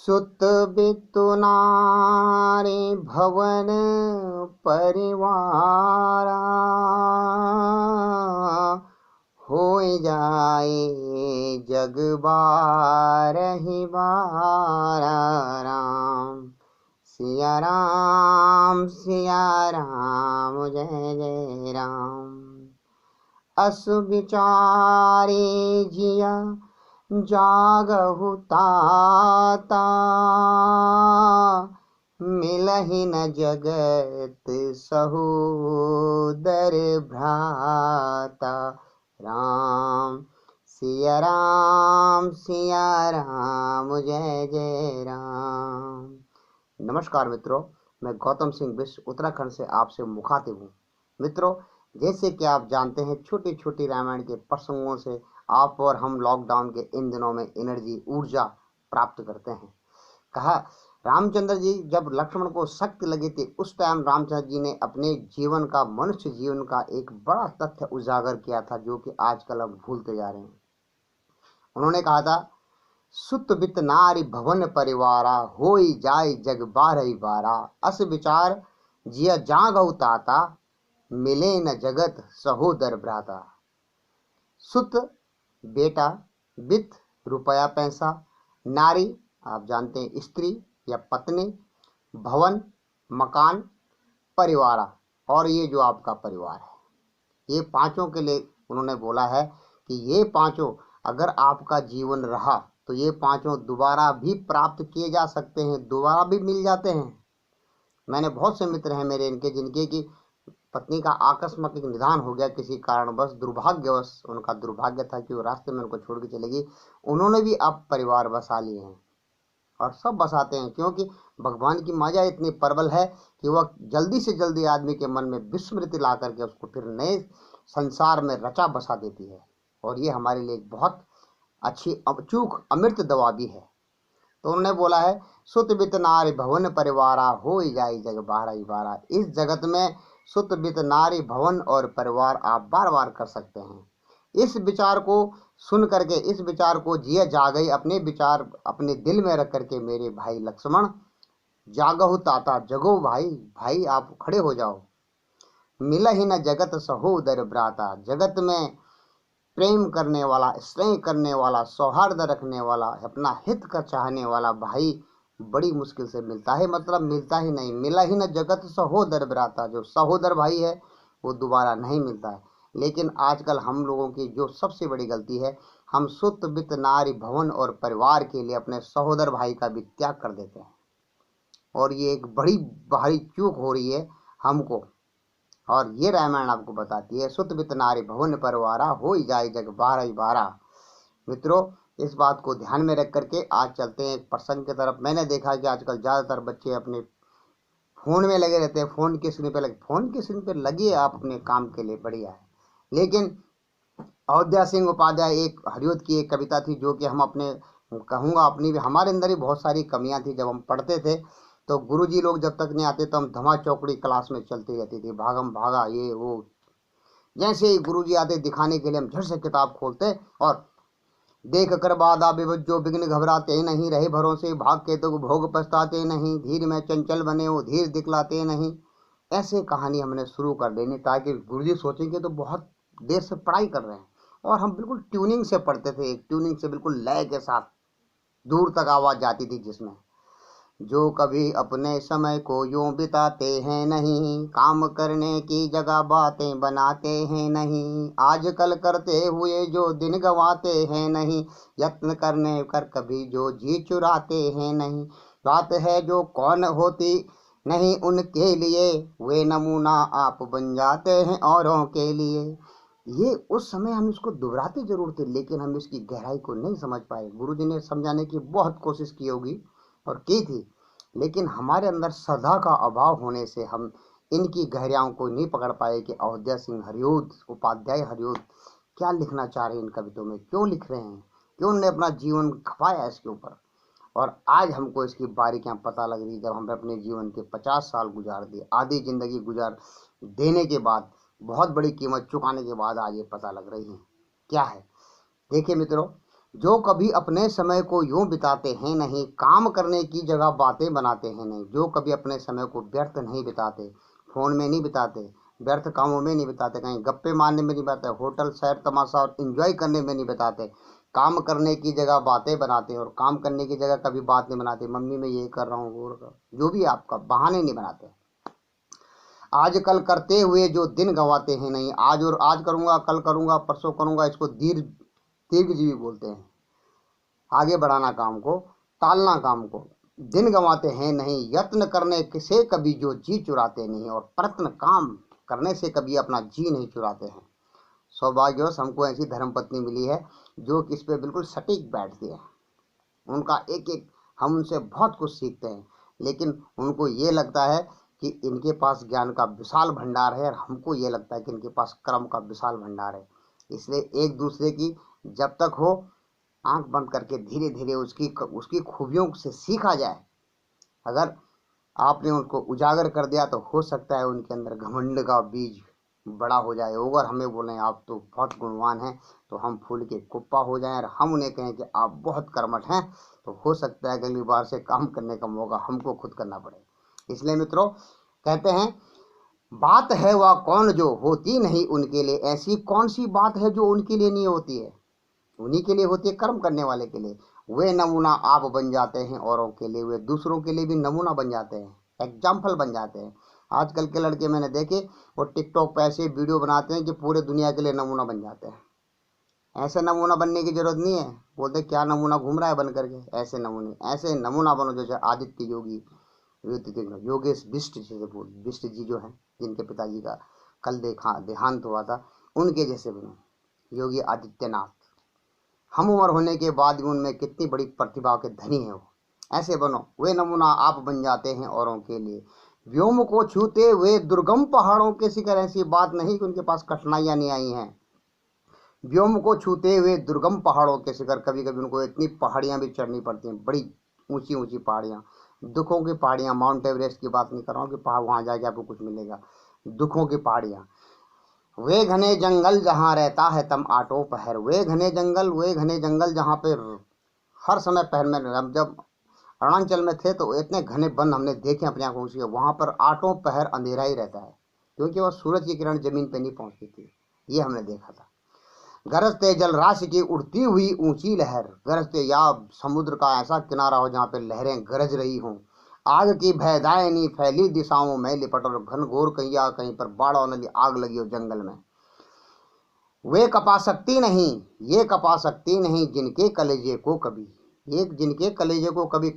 सुत बितु नारी भवन परिवारा, होय जाए जग बारहि बारा। राम सिया राम जय जय राम। अस विचारे जिया जागहु ताता, मिलहि न जगत सहोदर भ्राता। राम सिया राम जय जय राम। नमस्कार मित्रों, मैं गौतम सिंह बिष्ट उत्तराखंड से आपसे मुखातिब हूँ। मित्रों, जैसे कि आप जानते हैं, छोटी छोटी रामायण के प्रसंगों से आप और हम लॉकडाउन के इन दिनों में एनर्जी ऊर्जा प्राप्त करते हैं। कहा रामचंद्र जी जब लक्ष्मण को शक्ति लगी थी, उस टाइम रामचंद्र जी ने अपने जीवन का, मनुष्य जीवन का एक बड़ा तथ्य उजागर किया था, जो कि आजकल हम भूलते जा रहे हैं। उन्होंने कहा था, सुत बित नारी भवन परिवारा, होई जाय जग बारहि बारा। अस विचार जिया जागहु ताता, मिले न जगत सहोदर भ्राता। सुत बेटा, बित रुपया पैसा, नारी आप जानते हैं स्त्री या पत्नी, भवन मकान, परिवारा और ये जो आपका परिवार है, ये पांचों के लिए उन्होंने बोला है कि ये पांचों अगर आपका जीवन रहा तो ये पांचों दोबारा भी प्राप्त किए जा सकते हैं, दोबारा भी मिल जाते हैं। मैंने बहुत से मित्र हैं मेरे इनके, जिनके की पत्नी का आकस्मिक निधन हो गया किसी कारणवश, दुर्भाग्यवश। उनका दुर्भाग्य था कि वो रास्ते में उनको छोड़ के चलेगी। उन्होंने भी अब परिवार बसा लिए हैं और सब बसाते हैं, क्योंकि भगवान की माया इतनी प्रबल है कि वह जल्दी से जल्दी आदमी के मन में विस्मृति ला करके उसको फिर नए संसार में रचा बसा देती है। और ये हमारे लिए बहुत अच्छी अचूक अमृत दवा भी है। तो उन्होंने बोला है, सुत बित नारी भवन परिवारा, हो जाए जग बारहि बारा। इस जगत में सुत बित नारी भवन और परिवार आप बार बार कर सकते हैं। इस विचार को सुन करके, इस विचार को जिया जागई, अपने विचार अपने दिल में रख करके मेरे भाई लक्ष्मण, जागहु ताता, जगो भाई, भाई आप खड़े हो जाओ। मिला ही न जगत सहोदर भ्राता, जगत में प्रेम करने वाला, स्नेह करने वाला, सौहार्द रखने वाला, अपना हित का चाहने वाला भाई बड़ी मुश्किल से मिलता है। मतलब मिलता ही नहीं, मिला ही न जगत सहोदर भ्राता। जो सहोदर भाई है वो दोबारा नहीं मिलता है। लेकिन आजकल हम लोगों की जो सबसे बड़ी गलती है, हम सुत बित नारी भवन और परिवार के लिए अपने सहोदर भाई का भी त्याग कर देते हैं, और ये एक बड़ी भारी चूक हो रही है हमको। और ये रामायण आपको बताती है, सुत बित नारी भवन परिवारा, हो जाए जग बारहि बारा। मित्रों, इस बात को ध्यान में रख करके आज चलते हैं एक प्रसंग की तरफ। मैंने देखा कि आजकल ज़्यादातर बच्चे अपने फ़ोन में लगे रहते हैं, फ़ोन की स्क्रीन पे लगे। फ़ोन की स्क्रीन पे लगिए आप अपने काम के लिए, बढ़िया है। लेकिन अयोध्या सिंह उपाध्याय एक हरिओद की एक कविता थी, जो कि हम अपने कहूँगा अपनी भी, हमारे अंदर ही बहुत सारी कमियां थी। जब हम पढ़ते थे तो गुरुजी लोग जब तक नहीं आते तो हम धमा चौकड़ी क्लास में चलती रहती थी, भागम भागा ये वो। जैसे ही गुरुजी आते दिखाने के लिए, हम झट से किताब खोलते और देख कर बाधा विभुज जो विघ्न घबराते नहीं, रहे भरोसे भाग के तो भोग पछताते नहीं, धीर में चंचल बने वो धीर दिखलाते नहीं। ऐसे कहानी हमने शुरू कर देनी, ताकि गुरुजी सोचेंगे तो बहुत देर से पढ़ाई कर रहे हैं। और हम बिल्कुल ट्यूनिंग से पढ़ते थे, एक ट्यूनिंग से बिल्कुल लय के साथ, दूर तक आवाज़ जाती थी, जिसमें जो कभी अपने समय को यूं बिताते हैं नहीं, काम करने की जगह बातें बनाते हैं नहीं, आजकल करते हुए जो दिन गंवाते हैं नहीं, यत्न करने कर कभी जो जी चुराते हैं नहीं, बात है जो कौन होती नहीं उनके लिए, वे नमूना आप बन जाते हैं औरों के लिए। ये उस समय हम इसको दोहराते जरूर थे, लेकिन हम इसकी गहराई को नहीं समझ पाए। गुरुजी ने समझाने की बहुत कोशिश की होगी और की थी, लेकिन हमारे अंदर श्रद्धा का अभाव होने से हम इनकी गहराइयों को नहीं पकड़ पाए कि अयोध्या सिंह हरिओद उपाध्याय हरिओद क्या लिखना चाह रहे हैं, इन कविताओं में क्यों लिख रहे हैं, क्यों उन्होंने अपना जीवन खपाया इसके ऊपर। और आज हमको इसकी बारीकियां पता लग रही, जब हमने अपने जीवन के 50 साल गुजार दिए, आधी जिंदगी गुजार देने के बाद, बहुत बड़ी कीमत चुकाने के बाद आज ये पता लग रही है क्या है। देखिए मित्रों, जो कभी अपने समय को यूं बिताते हैं नहीं, काम करने की जगह बातें बनाते हैं नहीं। जो कभी अपने समय को व्यर्थ नहीं बिताते, फोन में नहीं बिताते, व्यर्थ कामों में नहीं बिताते, कहीं गप्पे मारने में नहीं बिताते, होटल सैर तमाशा और एंजॉय करने में नहीं बिताते। काम करने की जगह बातें बनाते हैं और काम करने की जगह कभी बात नहीं बनाते, मम्मी मैं ये कर रहा हूँ वो कर रहा हूँ, जो भी आपका बहाने नहीं बनाते। आजकल करते हुए जो दिन गंवाते हैं नहीं, आज और आज करूँगा, कल करूँगा, परसों करूँगा, इसको दीर्घजीवी बोलते हैं। आगे बढ़ाना काम को, टालना काम को। दिन गंवाते हैं नहीं, यत्न करने से कभी जो जी चुराते नहीं, और प्रयत्न काम करने से कभी अपना जी नहीं चुराते हैं। सौभाग्यवश हमको ऐसी धर्मपत्नी मिली है जो कि इस पे बिल्कुल सटीक बैठती है। उनका एक एक हम उनसे बहुत कुछ सीखते हैं, लेकिन उनको ये लगता है कि इनके पास ज्ञान का विशाल भंडार है, और हमको ये लगता है कि इनके पास कर्म का विशाल भंडार है। इसलिए एक दूसरे की जब तक हो, आंख बंद करके धीरे धीरे उसकी खूबियों से सीखा जाए। अगर आपने उनको उजागर कर दिया तो हो सकता है उनके अंदर घमंड का बीज बड़ा हो जाए। अगर हमें बोलें आप तो बहुत गुणवान हैं, तो हम फूल के कुप्पा हो जाएं, और हम उन्हें कहें कि आप बहुत कर्मठ हैं, तो हो सकता है अगली बार से काम करने का मौका हमको खुद करना पड़े। इसलिए मित्रों, कहते हैं बात है वह कौन जो होती नहीं उनके लिए। ऐसी कौन सी बात है जो उनके लिए नहीं होती है? उन्हीं के लिए होती है, कर्म करने वाले के लिए। वे नमूना आप बन जाते हैं औरों के लिए, वे दूसरों के लिए भी नमूना बन जाते हैं, एग्जाम्पल बन जाते हैं। आजकल के लड़के मैंने देखे, वो टिकटॉक पे ऐसे वीडियो बनाते हैं कि पूरे दुनिया के लिए नमूना बन जाते हैं। ऐसे नमूना बनने की जरूरत नहीं है। बोलते क्या नमूना घूम रहा है बन करके, ऐसे नमूना बनो जैसे आदित्य योगी, योगेश बिष्ट बिष्ट जी जो हैं, जिनके पिताजी का कल देहांत हुआ था, उनके जैसे बनो, योगी आदित्यनाथ। हम उम्र होने के बाद भी उनमें कितनी बड़ी प्रतिभा के धनी है वो। ऐसे बनो, वे नमूना आप बन जाते हैं औरों के लिए। व्योम को छूते हुए दुर्गम पहाड़ों के शिखर। ऐसी बात नहीं कि उनके पास कठिनाइयां नहीं आई हैं। व्योम को छूते हुए दुर्गम पहाड़ों के शिखर, कभी कभी उनको इतनी पहाड़ियां भी चढ़नी पड़ती हैं, बड़ी ऊंची ऊंची पहाड़ियां, दुखों की पहाड़ियां। माउंट एवरेस्ट की बात नहीं कर रहा हूँ कि पहाड़ वहां जाके आपको कुछ मिलेगा, दुखों की पहाड़ियां। वे घने जंगल जहाँ रहता है तम आटो पहर। वे घने जंगल जहाँ पे हर समय पहर में, हम जब अरुणाचल में थे तो इतने घने वन हमने देखे अपनी आंखों से, वहां पर आठों पहर अंधेरा ही रहता है, क्योंकि वह सूरज की किरण जमीन पे नहीं पहुंचती थी। ये हमने देखा था। गरजते जल राशि की उड़ती हुई ऊंची लहर। गरजते या समुद्र का ऐसा किनारा हो जहाँ पे लहरें गरज रही हों। आग की भयदायनी फैली दिशाओं में लिपट, और घनघोर कहीं पर बाढ़ वाली आग लगी हो जंगल में। वे कपा सकती नहीं, ये कपा सकती नहीं जिनके कलेजे को कभी, एक जिनके कलेजे को कभी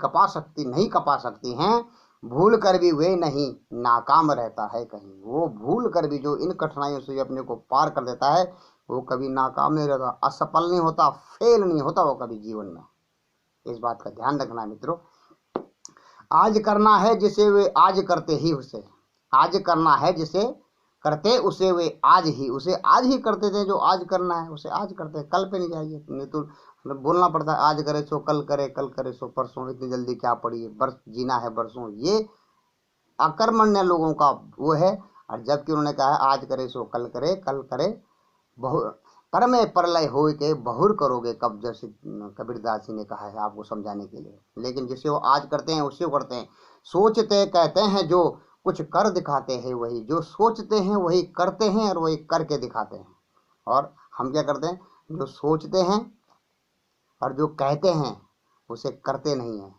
नहीं कपा सकती हैं। भूल कर भी वे नहीं नाकाम रहता है कहीं। वो भूल कर भी जो इन कठिनाइयों से अपने को पार कर देता है, वो कभी नाकाम नहीं रहता, असफल नहीं होता, फेल नहीं होता वो कभी जीवन में। इस बात का ध्यान रखना मित्रों। आज करना है जिसे वे आज करते ही उसे, आज करना है जिसे करते उसे वे उसे आज ही करते थे। जो आज करना है उसे आज करते, कल पे नहीं जाइए। नहीं तो बोलना पड़ता है आज करे सो कल करे, कल करे सो परसों, इतनी जल्दी क्या पड़ी है, बरस जीना है बरसों। ये अकर्मण्य लोगों का वो है। और जबकि उन्होंने कहा है आज करे सो कल करे, कल करे बहु पर में परलय हो के बहुर करोगे कब, जैसे कबीरदास जी ने कहा है आपको समझाने के लिए। लेकिन जिसे वो आज करते हैं उसे वो करते हैं। सोचते कहते हैं जो कुछ कर दिखाते हैं वही, जो सोचते हैं वही करते हैं और वही करके दिखाते हैं। और हम क्या करते हैं, जो सोचते हैं और जो कहते हैं उसे करते नहीं हैं।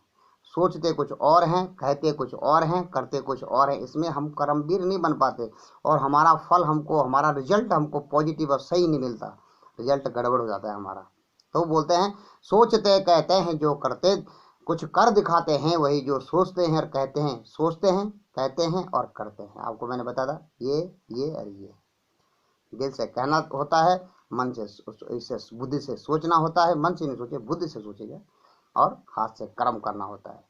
सोचते कुछ और हैं, कहते कुछ और हैं, करते कुछ और हैं। इसमें हम कर्मवीर नहीं बन पाते, और हमारा फल हमको, हमारा रिजल्ट हमको पॉजिटिव और सही नहीं मिलता, रिजल्ट गड़बड़ हो जाता है हमारा। तो बोलते हैं सोचते कहते हैं जो करते कुछ कर दिखाते हैं वही, जो सोचते हैं और कहते हैं, सोचते हैं कहते हैं और करते हैं। आपको मैंने बताया था ये और ये दिल से कहना होता है, मन से इसे बुद्धि से सोचना होता है। मन से नहीं सोचे, बुद्धि से सोचेगा, और हाथ से कर्म करना होता है।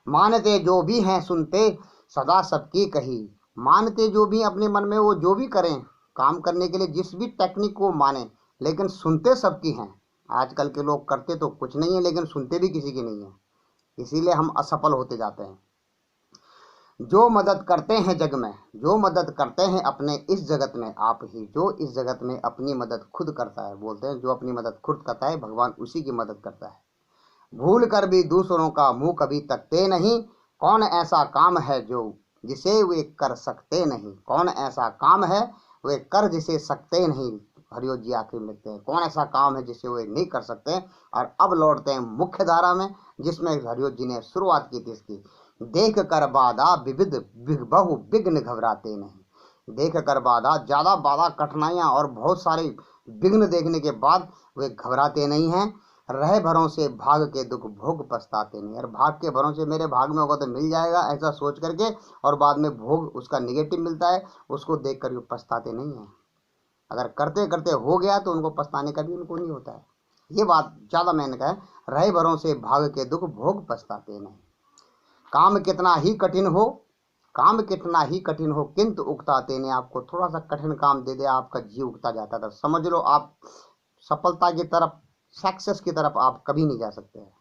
मानते जो भी हैं सुनते सदा सबकी कही। मानते जो भी अपने मन में, वो जो भी करें काम करने के लिए, जिस भी टेक्निक को माने, लेकिन सुनते सबकी हैं। आजकल के लोग करते तो कुछ नहीं है, लेकिन सुनते भी किसी की नहीं है, इसीलिए हम असफल होते जाते हैं। जो मदद करते हैं जग में, जो मदद करते हैं अपने इस जगत में आप ही, जो इस जगत में अपनी मदद खुद करता है, बोलते हैं जो अपनी मदद खुद करता है भगवान उसी की मदद करता है। भूल कर भी दूसरों का मुंह कभी तकते नहीं, कौन ऐसा काम है जो जिसे वे कर सकते नहीं, कौन ऐसा काम है वे कर जिसे सकते नहीं। हरियों जी आखिर में लिखते हैं कौन ऐसा काम है जिसे वे नहीं कर सकते। और अब लौटते हैं मुख्य धारा में, जिसमें हरियों जी ने शुरुआत की थी इसकी। देख कर बाधा विविध बहु विघ्न घबराते नहीं, देख कर बाधा, ज्यादा बाधा कठिनाइयां और बहुत सारे विघ्न देखने के बाद वे घबराते नहीं हैं। रहे भरों से भाग के दुख भोग पछताते नहीं, और भाग के भरों से मेरे भाग में होगा तो मिल जाएगा ऐसा सोच करके, और बाद में भोग उसका निगेटिव मिलता है, उसको देख कर पछताते नहीं है। अगर करते करते हो गया तो उनको पछताने का भी उनको नहीं होता है। ये बात ज्यादा मैंने कहा है, रहे भरों से भाग के दुख भोग पछताते नहीं। काम कितना ही कठिन हो, काम कितना ही कठिन हो किंतु उकताते नहीं। आपको थोड़ा सा कठिन काम दे दे आपका जी उगता जाता था, समझ लो आप सफलता की तरफ, सक्सेस की तरफ आप कभी नहीं जा सकते हैं।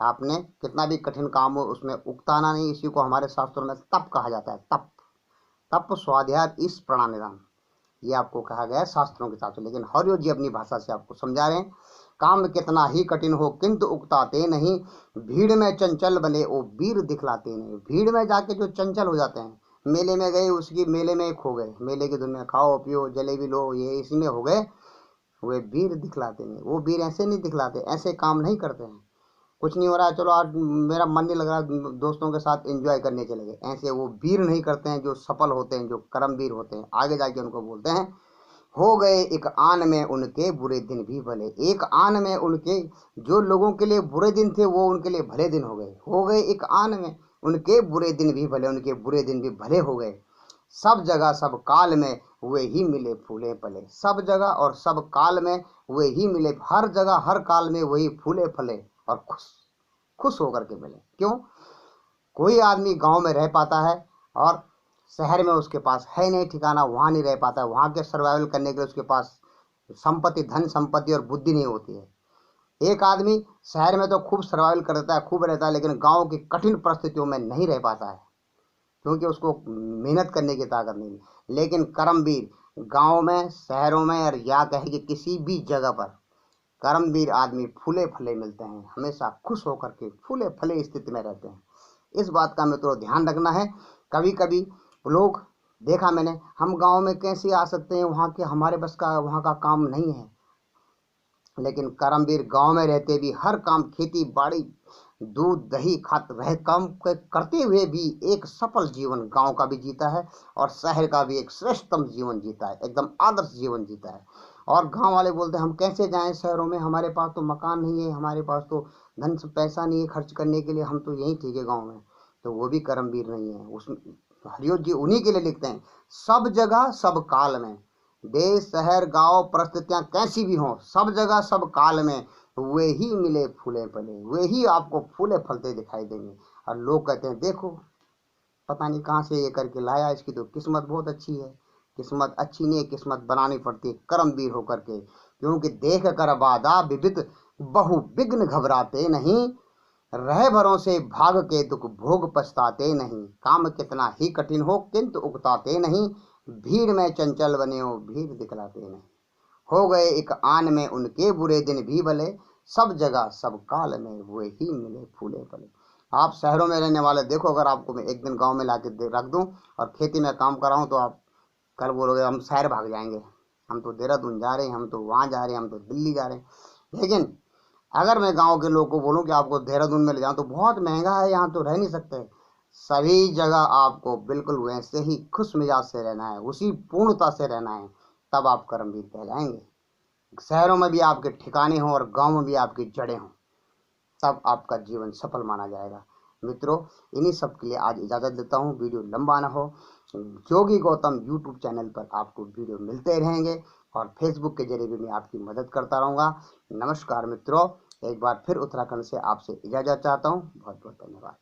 आपने कितना भी कठिन काम हो उसमें उकताना नहीं। इसी को हमारे शास्त्रों में तप कहा जाता है, तप। तप स्वाध्याय इस प्रणानिधान, ये आपको कहा गया है शास्त्रों के हिसाब से, लेकिन हरियो जी अपनी भाषा से आपको समझा रहे हैं। काम कितना ही कठिन हो किंतु उकताते नहीं, भीड़ में चंचल बने वो वीर दिखलाते नहीं। भीड़ में जाके जो चंचल हो जाते हैं, मेले में गए उसकी मेले में खो गए, मेले की दुनिया खाओ पियो जलेबी लो ये इसी में हो गए, वे वीर दिखलाते नहीं। वो वीर ऐसे नहीं दिखलाते, ऐसे काम नहीं करते हैं। कुछ नहीं हो रहा है, चलो आज मेरा मन नहीं लग रहा, दोस्तों के साथ एंजॉय करने चले गए, ऐसे वो वीर नहीं करते हैं। जो सफल होते हैं, जो कर्मवीर होते हैं, आगे जाके उनको बोलते हैं हो गए एक आन में उनके बुरे दिन भी भले। एक आन में उनके, जो लोगों के लिए बुरे दिन थे वो उनके लिए भले दिन हो गए एक आन में उनके बुरे दिन भी भले, उनके बुरे दिन भी भले हो गए। सब जगह सब काल में वे ही मिले फूले फले, सब जगह और सब काल में वे ही मिले, हर जगह हर काल में वही फूले फले और खुश खुश होकर के मिले। क्यों? कोई आदमी गांव में रह पाता है और शहर में उसके पास है नहीं ठिकाना, वहां नहीं रह पाता, वहां के सर्वाइवल करने के लिए उसके पास संपत्ति, धन संपत्ति और बुद्धि नहीं होती है। एक आदमी शहर में तो खूब सर्वाइवल करता है, खूब रहता है, लेकिन गांव की कठिन परिस्थितियों में नहीं रह पाता है, क्योंकि उसको मेहनत करने की ताकत नहीं। लेकिन कर्मवीर गांव में, शहरों में, और या कहे कि किसी भी जगह पर कर्मवीर आदमी फूले फले मिलते हैं, हमेशा खुश होकर के फूले फले स्थिति में रहते हैं। इस बात का मित्रों ध्यान रखना है। कभी कभी लोग देखा मैंने, हम गांव में कैसे आ सकते हैं, वहाँ के हमारे बस का वहाँ का काम नहीं है, लेकिन कर्मवीर गांव में रहते भी हर काम, खेती बाड़ी, दूध दही खात रह काम करते हुए भी एक सफल जीवन गांव का भी जीता है और शहर का भी एक श्रेष्ठतम जीवन जीता है, एकदम आदर्श जीवन जीता है। और गांव वाले बोलते हैं हम कैसे जाएं शहरों में, हमारे पास तो मकान नहीं है, हमारे पास तो धन से पैसा नहीं है खर्च करने के लिए, हम तो यहीं ठीक है गाँव में। तो वो भी कर्मवीर नहीं है। उसमें हरियो जी उन्हीं के लिए लिखते हैं, सब जगह सब काल में, देश शहर गांव परिस्थितियां कैसी भी हों, सब जगह सब काल में वे ही मिले फूले फले, वे ही आपको फूले फलते दिखाई देंगे। और लोग कहते हैं देखो पता नहीं कहाँ से ये करके लाया, इसकी तो किस्मत बहुत अच्छी है। किस्मत अच्छी नहीं है, किस्मत बनानी पड़ती है कर्मवीर होकर के, क्योंकि देख कर बाधा विविध बहु विघ्न घबराते नहीं, रहे भरों से भाग के दुख भोग पछताते नहीं। काम कितना ही कठिन हो किंतु उगताते नहीं, भीड़ में चंचल बने हो भीड़ दिखलाते नहीं। हो गए एक आन में उनके बुरे दिन भी भले, सब जगह सब काल में वे ही मिले फूले फले। आप शहरों में रहने वाले देखो, अगर आपको मैं एक दिन गांव में लाके रख दूं और खेती में काम कराऊं तो आप कल बोलोगे हम शहर भाग जाएंगे, हम तो देहरादून जा रहे हैं, हम तो वहां जा रहे हैं, हम तो दिल्ली जा रहे हैं। लेकिन अगर मैं गांव के लोग को बोलूं कि आपको देहरादून में ले जाऊं तो बहुत महंगा है, यहाँ तो रह नहीं सकते। सभी जगह आपको बिल्कुल वैसे ही खुश मिजाज से रहना है, उसी पूर्णता से रहना है, तब आप कर्मवीर कहलाएंगे। शहरों में भी आपके ठिकाने हों और गांव में भी आपकी जड़ें हों, तब आपका जीवन सफल माना जाएगा। मित्रों इन्हीं सब के लिए आज इजाज़त देता हूँ, वीडियो लंबा ना हो। जोगी गौतम यूट्यूब चैनल पर आपको वीडियो मिलते रहेंगे और फेसबुक के जरिए भी मैं आपकी मदद करता रहूँगा। नमस्कार मित्रों, एक बार फिर उत्तराखंड से आपसे इजाज़त चाहता हूँ। बहुत बहुत धन्यवाद।